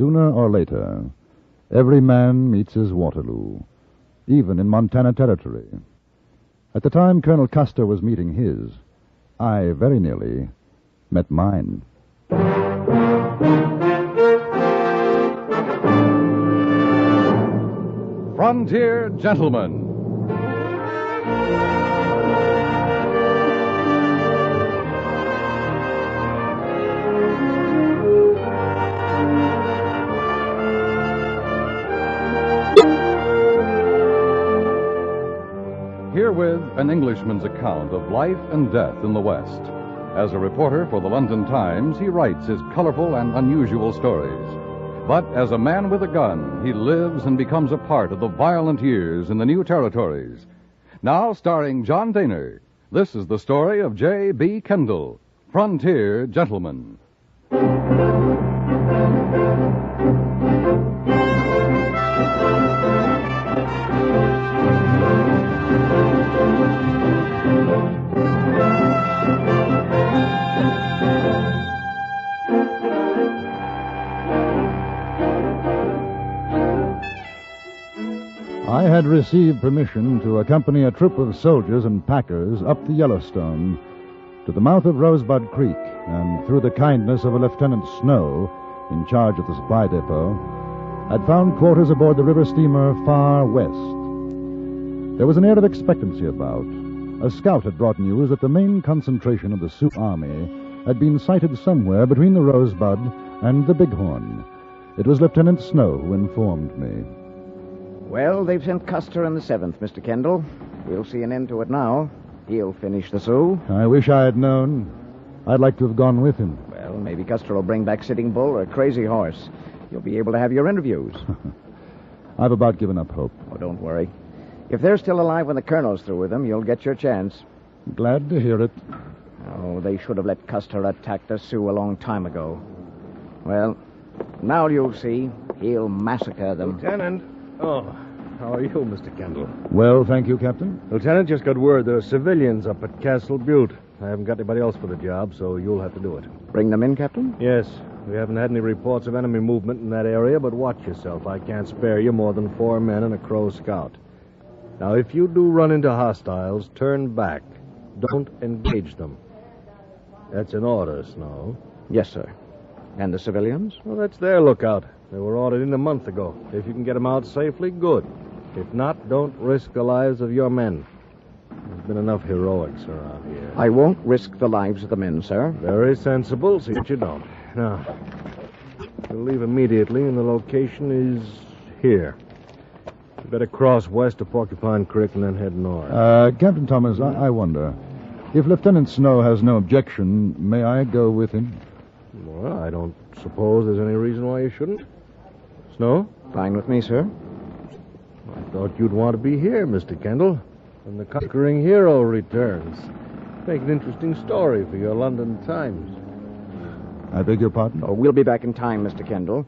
Sooner or later, every man meets his Waterloo, even in Montana Territory. At the time Colonel Custer was meeting his, I very nearly met mine. Frontier Gentlemen. Herewith, an Englishman's account of life and death in the West. As a reporter for the London Times, he writes his colorful and unusual stories. But as a man with a gun, he lives and becomes a part of the violent years in the new territories. Now starring John Dehner, this is the story of J.B. Kendall, Frontier Gentleman. I had received permission to accompany a troop of soldiers and packers up the Yellowstone to the mouth of Rosebud Creek, and through the kindness of a Lieutenant Snow, in charge of the supply depot, had found quarters aboard the river steamer Far West. There was an air of expectancy about. A scout had brought news that the main concentration of the Sioux Army had been sighted somewhere between the Rosebud and the Bighorn. It was Lieutenant Snow who informed me. Well, they've sent Custer in the 7th, Mr. Kendall. We'll see an end to it now. He'll finish the Sioux. I wish I had known. I'd like to have gone with him. Well, maybe Custer will bring back Sitting Bull or Crazy Horse. You'll be able to have your interviews. I've about given up hope. Oh, don't worry. If they're still alive when the colonel's through with them, you'll get your chance. Glad to hear it. Oh, they should have let Custer attack the Sioux a long time ago. Well, now you'll see. He'll massacre them. Lieutenant. Oh, how are you, Mr. Kendall? Well, thank you, Captain. Lieutenant, just got word there are civilians up at Castle Butte. I haven't got anybody else for the job, so you'll have to do it. Bring them in, Captain? Yes. We haven't had any reports of enemy movement in that area, but watch yourself. I can't spare you more than 4 men and a Crow scout. Now, if you do run into hostiles, turn back. Don't engage them. That's an order, Snow. Yes, sir. And the civilians? Well, that's their lookout. They were ordered in a month ago. If you can get them out safely, good. If not, don't risk the lives of your men. There's been enough heroics around here. I won't risk the lives of the men, sir. Very sensible. See that you don't. Now, you'll leave immediately, and the location is here. You better cross west of Porcupine Creek and then head north. Captain Thomas, I wonder. If Lieutenant Snow has no objection, may I go with him? Well, I don't suppose there's any reason why you shouldn't. Snow? Fine with me, sir. I thought you'd want to be here, Mr. Kendall, when the conquering hero returns. Make an interesting story for your London Times. I beg your pardon? Oh, we'll be back in time, Mr. Kendall.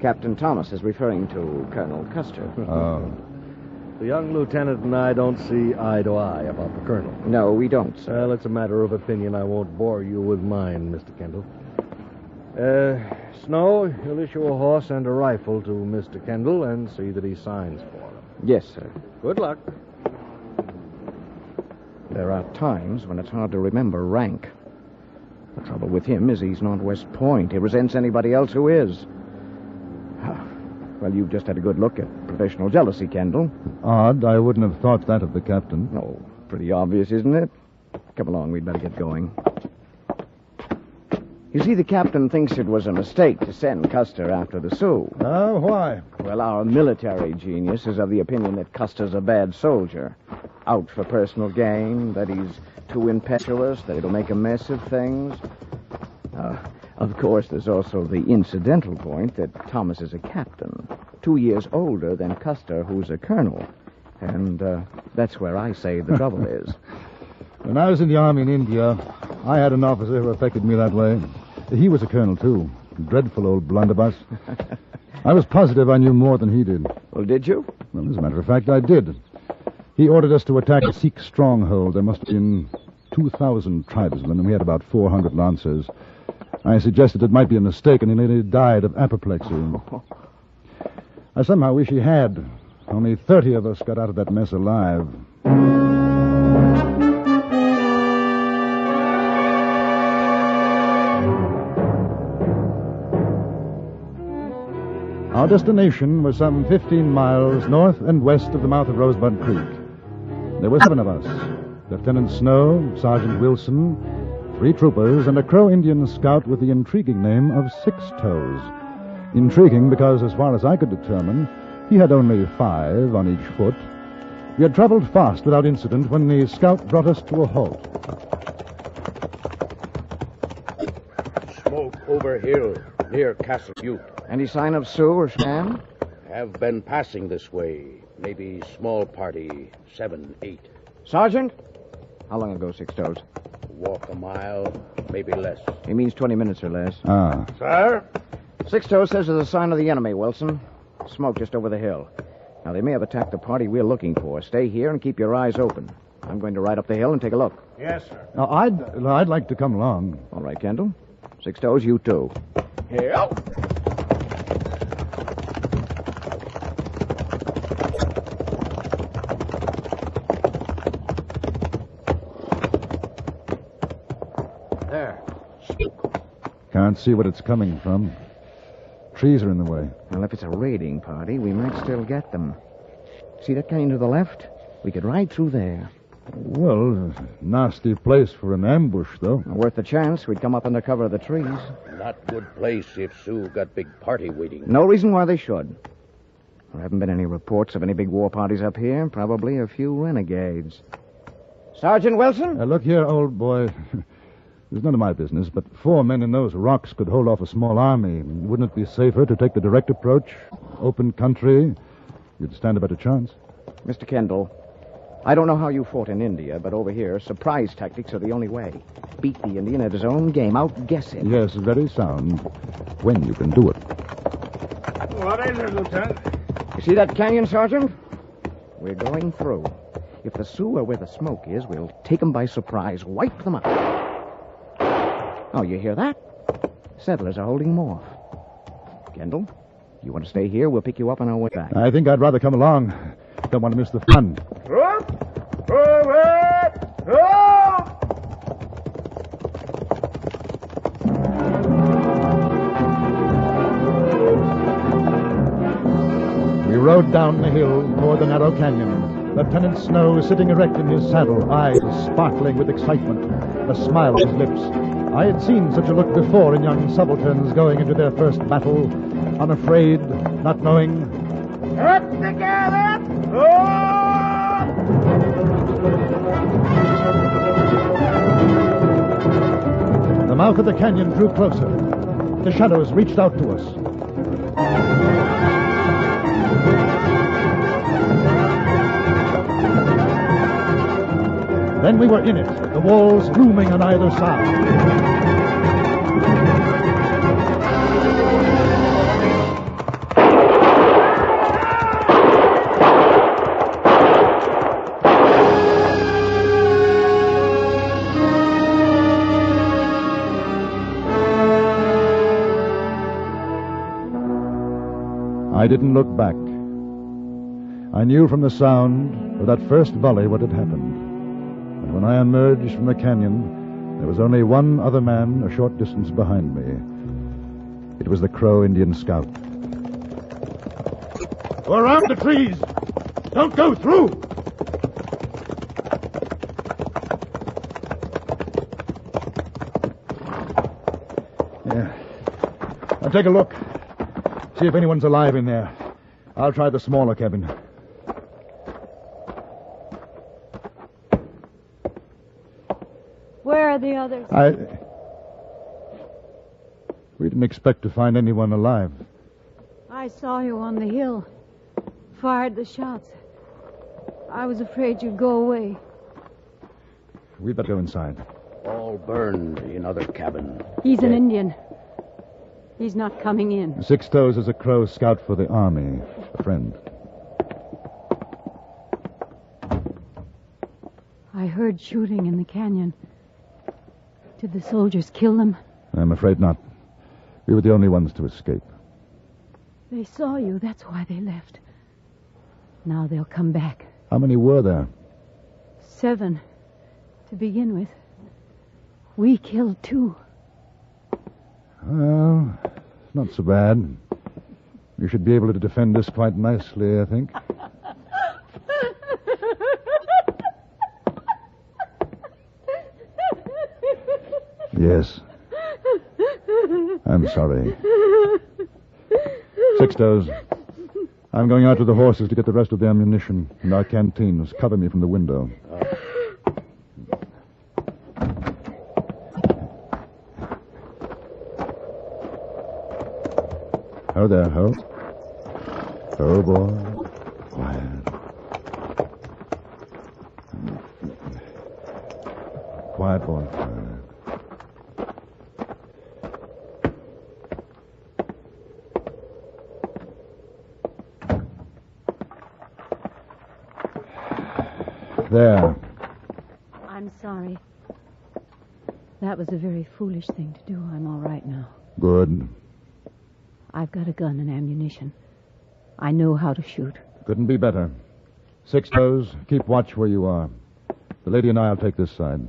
Captain Thomas is referring to Colonel Custer. Oh. The young lieutenant and I don't see eye to eye about the colonel. No, we don't, sir. Well, it's a matter of opinion. I won't bore you with mine, Mr. Kendall. Snow, you'll issue a horse and a rifle to Mr. Kendall and see that he signs for them. Yes, sir. Good luck. There are times when it's hard to remember rank. The trouble with him is he's not West Point. He resents anybody else who is. Well, you've just had a good look at professional jealousy, Kendall. Odd. I wouldn't have thought that of the captain. Oh, pretty obvious, isn't it? Come along, we'd better get going. You see, the captain thinks it was a mistake to send Custer after the Sioux. Why? Well, our military genius is of the opinion that Custer's a bad soldier. Out for personal gain, that he's too impetuous, that he'll make a mess of things. Of course, there's also the incidental point that Thomas is a captain, 2 years older than Custer, who's a colonel. And that's where I say the trouble is. When I was in the Army in India, I had an officer who affected me that way. He was a colonel, too. Dreadful old blunderbuss. I was positive I knew more than he did. Well, did you? Well, as a matter of fact, I did. He ordered us to attack a Sikh stronghold. There must have been 2,000 tribesmen, and we had about 400 lancers. I suggested it might be a mistake, and he nearly died of apoplexy. I somehow wish he had. Only 30 of us got out of that mess alive. Our destination was some 15 miles north and west of the mouth of Rosebud Creek. There were 7 of us. Lieutenant Snow, Sergeant Wilson, 3 troopers, and a Crow Indian scout with the intriguing name of Six Toes. Intriguing because, as far as I could determine, he had only 5 on each foot. We had traveled fast without incident when the scout brought us to a halt. Smoke over hill, near Castle Butte. Any sign of Sioux or Shan? Have been passing this way. Maybe small party, 7, 8. Sergeant? How long ago, Six Toes? Walk a mile, maybe less. He means 20 minutes or less. Ah. Sir? Six Toes says there's a sign of the enemy, Wilson. Smoke just over the hill. Now, they may have attacked the party we're looking for. Stay here and keep your eyes open. I'm going to ride up the hill and take a look. Yes, sir. Now, I'd like to come along. All right, Kendall. Six Toes, you too. Here. There. Can't see what it's coming from. Trees are in the way. Well, if it's a raiding party, we might still get them. See that canyon to the left? We could ride through there. Well, nasty place for an ambush, though. Worth the chance. We'd come up under cover of the trees. Not good place if Sioux got big party waiting. No reason why they should. There haven't been any reports of any big war parties up here. Probably a few renegades. Sergeant Wilson? Look here, old boy. It's none of my business, but 4 men in those rocks could hold off a small army. Wouldn't it be safer to take the direct approach? Open country? You'd stand a better chance. Mr. Kendall, I don't know how you fought in India, but over here, surprise tactics are the only way. Beat the Indian at his own game. Outguess him. Yes, very sound. When you can do it. What is it, Lieutenant? You see that canyon, Sergeant? We're going through. If the Sioux are where the smoke is, we'll take them by surprise, wipe them out. Oh, you hear that? Settlers are holding them off. Kendall, you want to stay here? We'll pick you up on our way back. I think I'd rather come along. Don't want to miss the fun. We rode down the hill toward the narrow canyon. Lieutenant Snow sitting erect in his saddle, eyes sparkling with excitement, a smile on his lips. I had seen such a look before in young subalterns going into their first battle, unafraid, not knowing. Up together! The mouth of the canyon drew closer. The shadows reached out to us. Then we were in it, the walls looming on either side. I didn't look back. I knew from the sound of that first volley what had happened. And when I emerged from the canyon, there was only one other man a short distance behind me. It was the Crow Indian scout. Go around the trees! Don't go through! Yeah. Now take a look. See if anyone's alive in there. I'll try the smaller cabin. Where are the others? We didn't expect to find anyone alive. I saw you on the hill. Fired the shots. I was afraid you'd go away. We'd better go inside. All burned in other cabin. He's an Indian. He's not coming in. Six Toes is a Crow scout for the army. A friend. I heard shooting in the canyon. Did the soldiers kill them? I'm afraid not. We were the only ones to escape. They saw you. That's why they left. Now they'll come back. How many were there? 7 to begin with. We killed 2. Well, it's not so bad. We should be able to defend us quite nicely, I think. Yes. I'm sorry. Sixtos. I'm going out to the horses to get the rest of the ammunition and our canteens. Cover me from the window. Ho there, Ho. Ho, boy. Quiet. Quiet, boy. Quiet. There. I'm sorry. That was a very foolish thing to do. I'm all right now. Good. I've got a gun and ammunition. I know how to shoot. Couldn't be better. Sixtos, keep watch where you are. The lady and I'll take this side.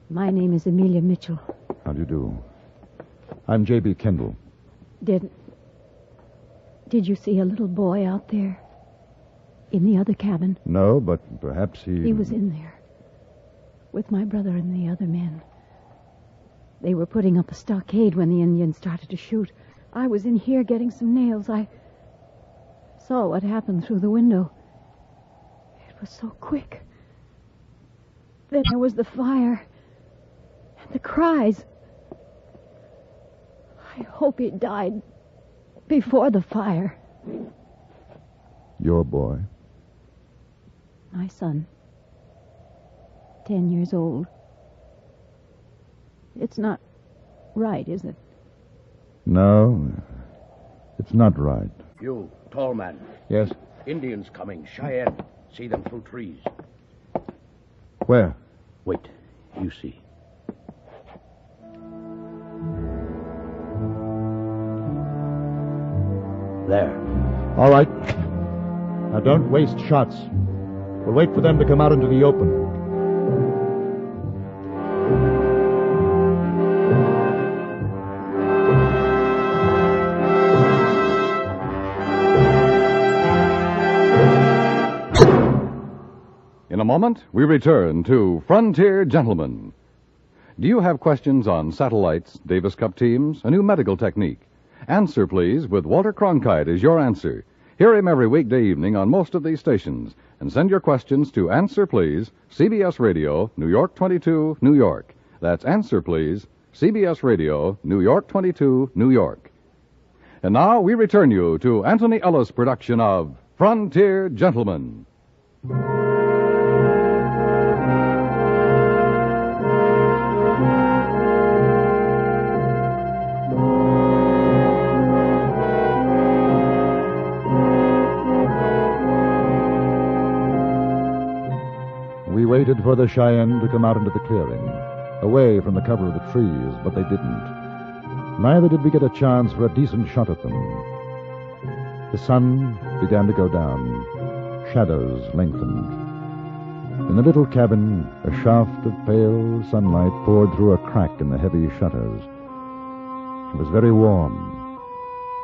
My name is Amelia Mitchell. How do you do? I'm J.B. Kendall. Did you see a little boy out there? In the other cabin? No, but perhaps he... He was in there. With my brother and the other men. They were putting up a stockade when the Indians started to shoot. I was in here getting some nails. I saw what happened through the window. It was so quick. Then there was the fire. And the cries. I hope he died before the fire. Your boy? My son. 10 years old. It's not right, is it? No, it's not right. You, tall man. Yes? Indians coming. Cheyenne. See them through trees. Where? Wait. You see. There. All right. Now don't waste shots. We'll wait for them to come out into the open. In a moment, we return to Frontier Gentlemen. Do you have questions on satellites, Davis Cup teams, a new medical technique? Answer, please, with Walter Cronkite as your answer. Hear him every weekday evening on most of these stations. And send your questions to Answer, Please, CBS Radio, New York 22, New York. That's Answer, Please, CBS Radio, New York 22, New York. And now we return you to Antony Ellis' production of Frontier Gentlemen. We waited for the Cheyenne to come out into the clearing, away from the cover of the trees, but they didn't. Neither did we get a chance for a decent shot at them. The sun began to go down. Shadows lengthened. In the little cabin, a shaft of pale sunlight poured through a crack in the heavy shutters. It was very warm.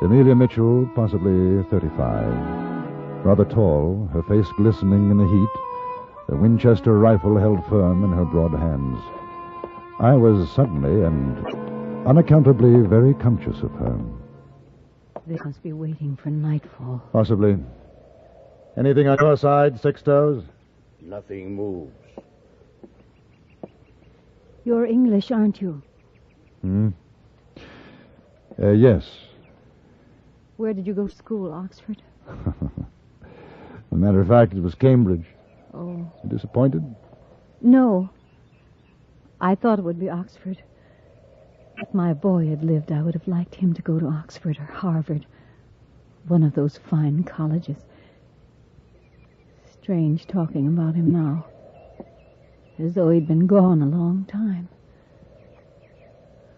Amelia Mitchell, possibly 35. Rather tall, her face glistening in the heat, the Winchester rifle held firm in her broad hands. I was suddenly and unaccountably very conscious of her. They must be waiting for nightfall. Possibly. Anything on your side, Sixtos? Nothing moves. You're English, aren't you? Yes. Where did you go to school, Oxford? As a matter of fact, it was Cambridge. Oh. Disappointed? No. I thought it would be Oxford. If my boy had lived, I would have liked him to go to Oxford or Harvard. One of those fine colleges. Strange talking about him now. As though he'd been gone a long time.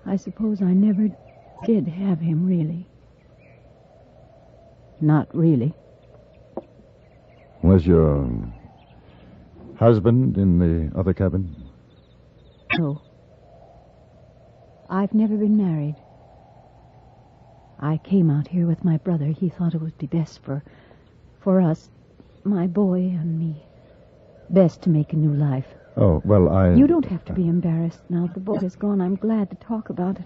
I suppose I never did have him, really. Not really. Was your husband in the other cabin? No. I've never been married. I came out here with my brother. He thought it would be best for us, my boy and me. Best to make a new life. Oh, well, You don't have to be embarrassed now the boy is gone. I'm glad to talk about it.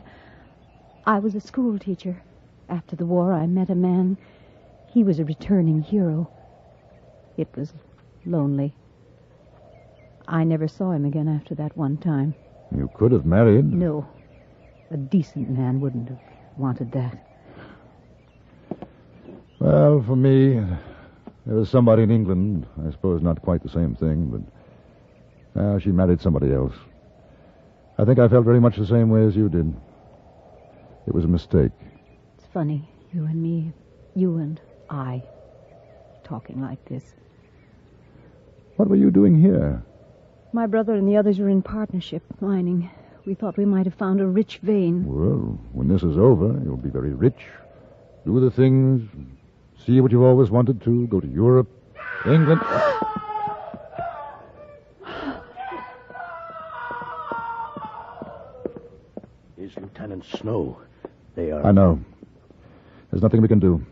I was a school teacher. After the war, I met a man. He was a returning hero. It was lonely. I never saw him again after that one time. You could have married. No. A decent man wouldn't have wanted that. Well, for me, there was somebody in England. I suppose not quite the same thing, but she married somebody else. I think I felt very much the same way as you did. It was a mistake. It's funny, you and me, you and I, talking like this. What were you doing here? My brother and the others were in partnership, mining. We thought we might have found a rich vein. Well, when this is over, you'll be very rich. Do the things, see what you've always wanted to, go to Europe, England. Is Lieutenant Snow. They are... I know. There's nothing we can do.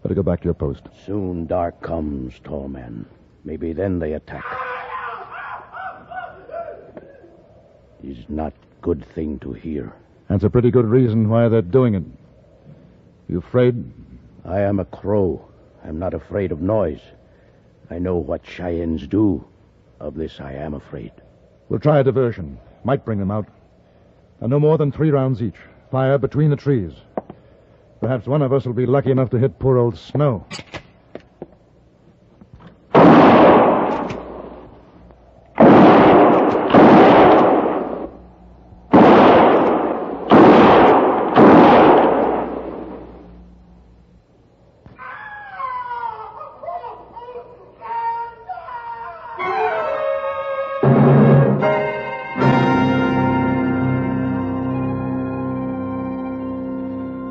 Better go back to your post. Soon dark comes, tall man. Maybe then they attack. Is not good thing to hear. That's a pretty good reason why they're doing it. You afraid? I am a crow. I'm not afraid of noise. I know what Cheyennes do. Of this I am afraid. We'll try a diversion. Might bring them out. And no more than 3 rounds each. Fire between the trees. Perhaps one of us will be lucky enough to hit poor old Snow.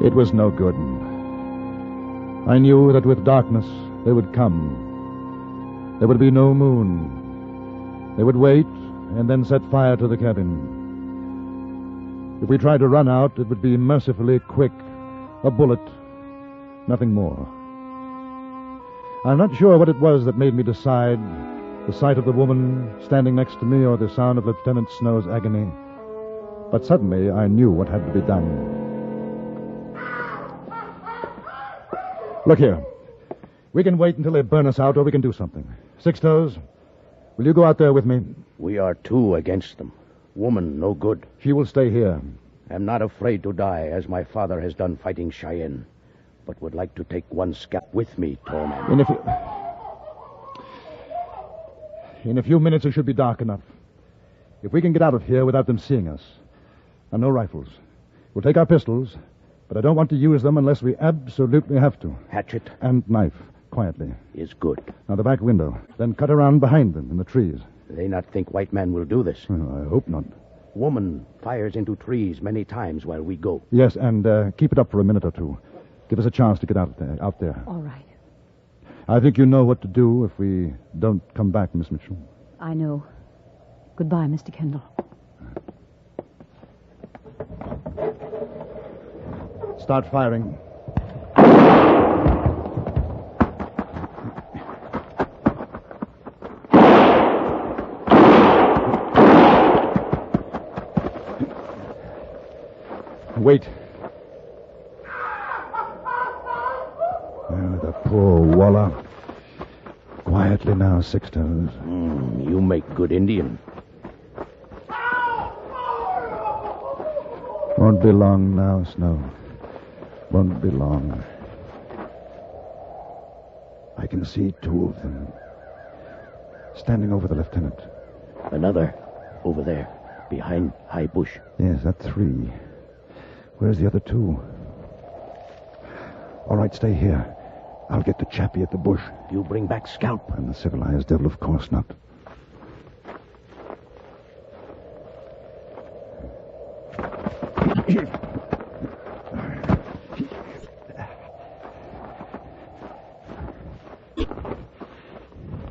It was no good. I knew that with darkness they would come. There would be no moon. They would wait and then set fire to the cabin. If we tried to run out, it would be mercifully quick. A bullet, nothing more. I'm not sure what it was that made me decide, the sight of the woman standing next to me or the sound of Lieutenant Snow's agony. But suddenly I knew what had to be done. Look here. We can wait until they burn us out, or we can do something. Six-Toes, will you go out there with me? We are 2 against them. Woman, no good. She will stay here. I'm not afraid to die, as my father has done fighting Cheyenne, but would like to take one scalp with me, tall man. In a few minutes, it should be dark enough. If we can get out of here without them seeing us. And no rifles. We'll take our pistols, but I don't want to use them unless we absolutely have to. Hatchet? And knife, quietly. Is good. Now the back window. Then cut around behind them in the trees. They not think white man will do this. Well, I hope not. Woman fires into trees many times while we go. Yes, and keep it up for a minute or two. Give us a chance to get out there. All right. I think you know what to do if we don't come back, Miss Mitchell. I know. Goodbye, Mr. Kendall. Start firing. Wait. Oh, the poor Walla. Quietly now, Six-Toes. You make good Indian. Won't be long now, Snow. Won't be long. I can see 2 of them. Standing over the lieutenant. Another over there, behind high bush. Yes, that's 3. Where's the other 2? All right, stay here. I'll get the chappie at the bush. You bring back scalp. I'm the civilized devil, of course not.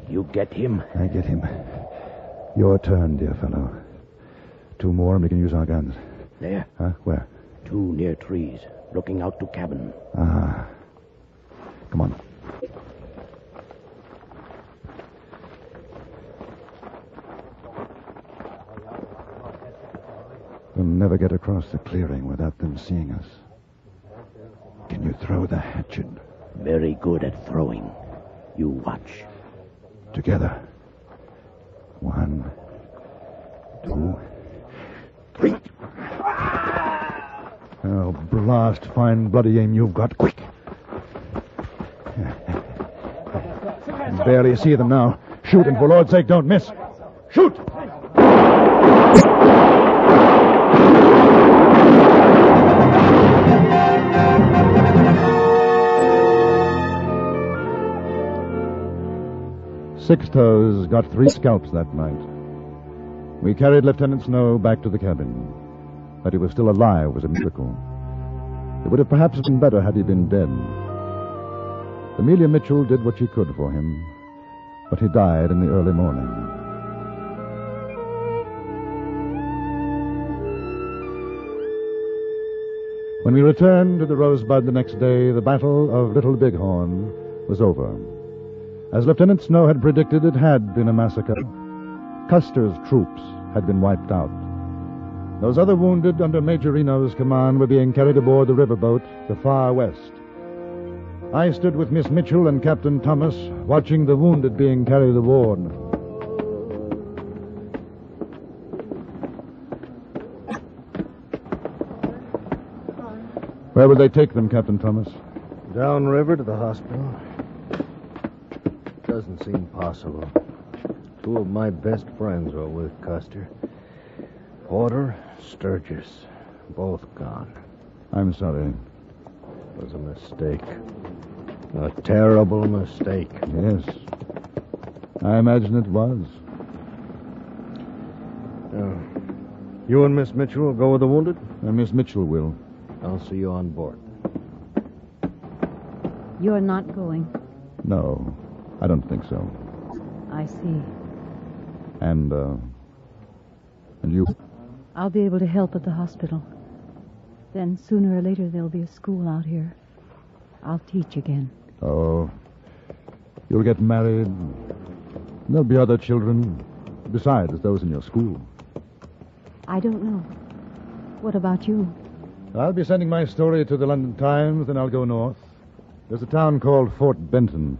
You get him? I get him. Your turn, dear fellow. 2 more and we can use our guns. There. Huh? Where? 2 near trees, looking out to cabin. Ah. Come on. We'll never get across the clearing without them seeing us. Can you throw the hatchet? Very good at throwing. You watch. Together. 1, 2, 3. Oh, blast. Fine bloody aim you've got. Quick. Barely see them now. Shoot, and for Lord's sake, don't miss. Shoot! Six Toes got 3 scalps that night. We carried Lieutenant Snow back to the cabin. That he was still alive was a miracle. It would have perhaps been better had he been dead. Amelia Mitchell did what she could for him, but he died in the early morning. When we returned to the Rosebud the next day, the Battle of Little Bighorn was over. As Lieutenant Snow had predicted, it had been a massacre. Custer's troops had been wiped out. Those other wounded under Major Reno's command were being carried aboard the riverboat, the Far West. I stood with Miss Mitchell and Captain Thomas, watching the wounded being carried aboard. Where would they take them, Captain Thomas? Downriver to the hospital. Doesn't seem possible. 2 of my best friends were with Custer. Porter, Sturgis, both gone. I'm sorry. It was a mistake. A terrible mistake. Yes. I imagine it was. You and Miss Mitchell will go with the wounded? Miss Mitchell will. I'll see you on board. You're not going. No, I don't think so. I see. And you? I'll be able to help at the hospital. Then sooner or later there'll be a school out here. I'll teach again. Oh, you'll get married. There'll be other children, besides those in your school. I don't know. What about you? I'll be sending my story to the London Times, then I'll go north. There's a town called Fort Benton.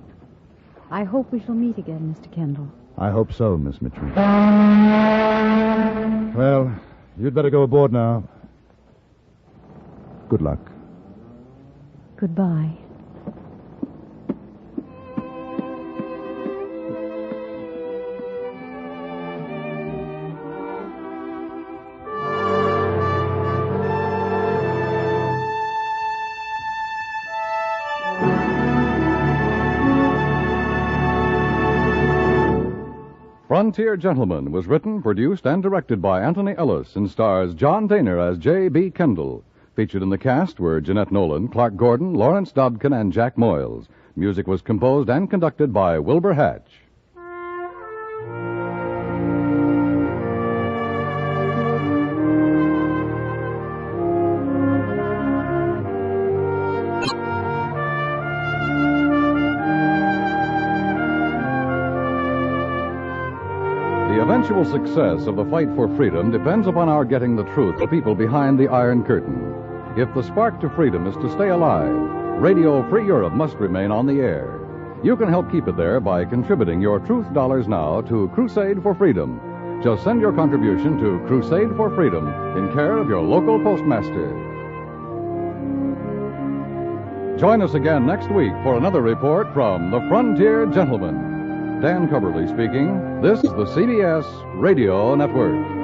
I hope we shall meet again, Mr. Kendall. I hope so, Miss Mitchell. Well, you'd better go aboard now. Good luck. Goodbye. Frontier Gentleman was written, produced, and directed by Antony Ellis and stars John Dehner as J.B. Kendall. Featured in the cast were Jeanette Nolan, Clark Gordon, Lawrence Dobkin, and Jack Moyles. Music was composed and conducted by Wilbur Hatch. The eventual success of the fight for freedom depends upon our getting the truth to people behind the Iron Curtain. If the spark to freedom is to stay alive, Radio Free Europe must remain on the air. You can help keep it there by contributing your truth dollars now to Crusade for Freedom. Just send your contribution to Crusade for Freedom in care of your local postmaster. Join us again next week for another report from the Frontier Gentleman. Dan Coverly speaking. This is the CBS Radio Network.